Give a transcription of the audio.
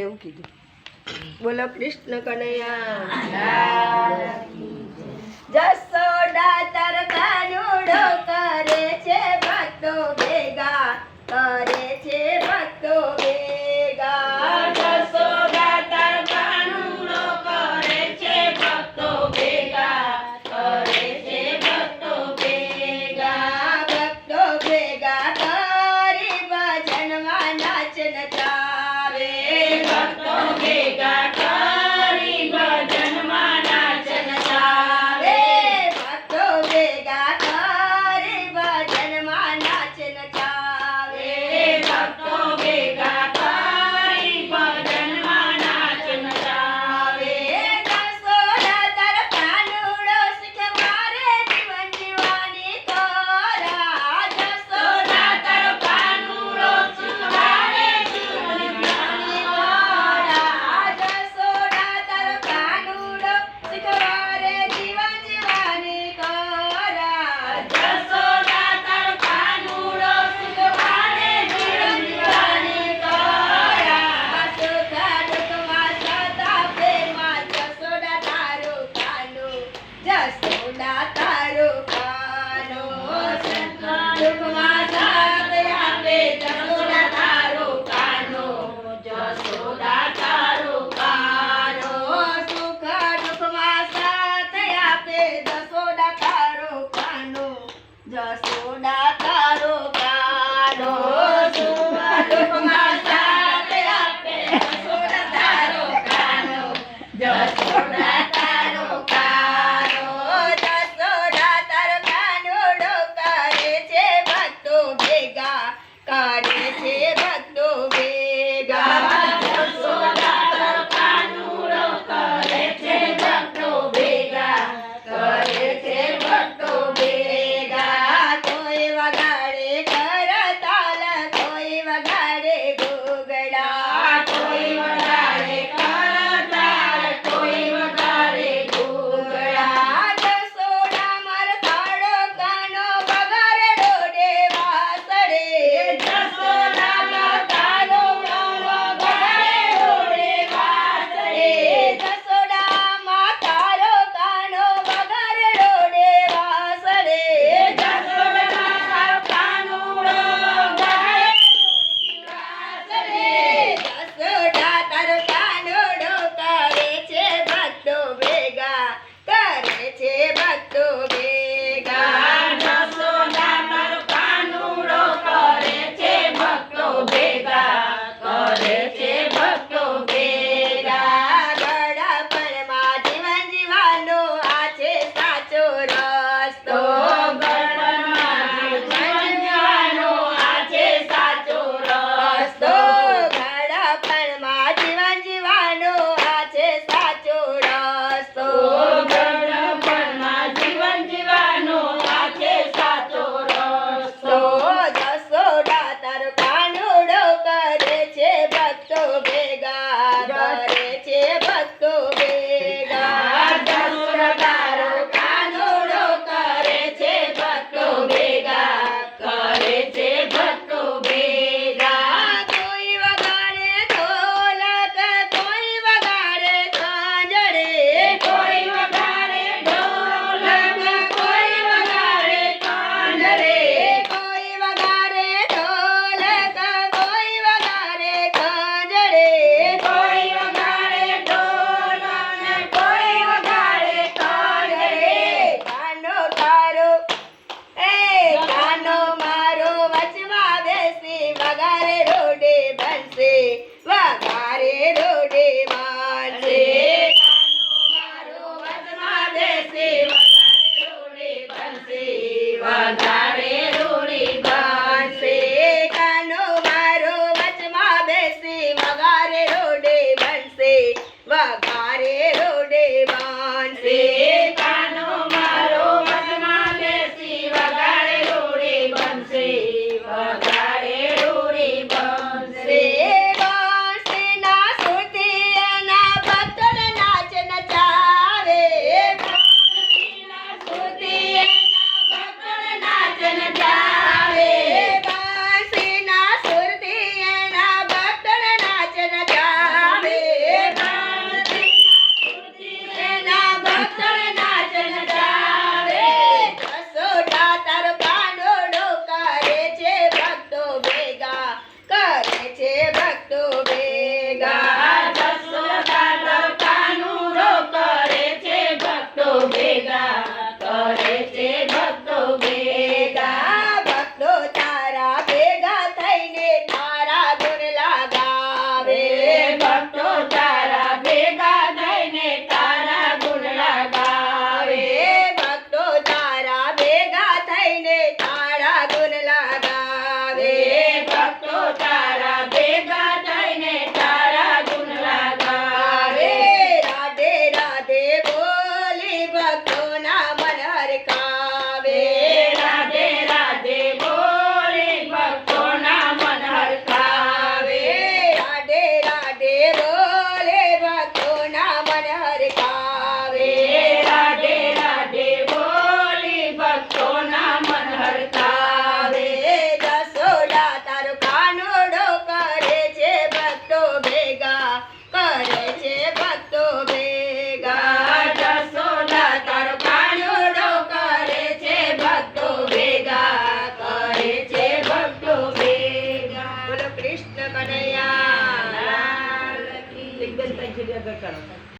એવું કીધું. બોલો કૃષ્ણ કનૈયા. જસોદા તાર કાનુડો કરે છે ભક્તો ભેગા, કરે છે ભક્તો ભેગા. જસોદા તાર કાનુડો કરે છે ભક્તો ભેગા, કરે છે ભક્તો ભેગા. ભક્તો ભેગા કરી ભજનમાં નાચ નચાવે. ભક્તો ભેગા કરી ભજનમાં નાચ નચાવે. ભક્તો ભક્તો ભેગા જશોદા તર કાનુડો કરે છે ભક્તો ભેગા કરે છે ભક્તો ભેગા ભક્તો તારા ભેગા થઈને તારા ગુણ લગાવે ભક્તો તારા ભેગા થઈને તારા ગુણ લગાવે ભક્તો તારા ભેગા થઈને તારા ગુણ લગાવે ભક્તો તારા ભેગા થઈને તારા ગુણ લગાવે રાધે રાધે બોલી ભક્તોના મન હરખાવે રાધે રાધે બોલી ભક્તોના મન હરખાવે રાધે રાધે બોલે ભક્તોના મન હરખાવે રાધે રાધે બોલી ભક્તોના મન હરખાવે જશોદા તારો કાનુડો કરે છે ભક્તો ભેગા કરે છે ભક્તો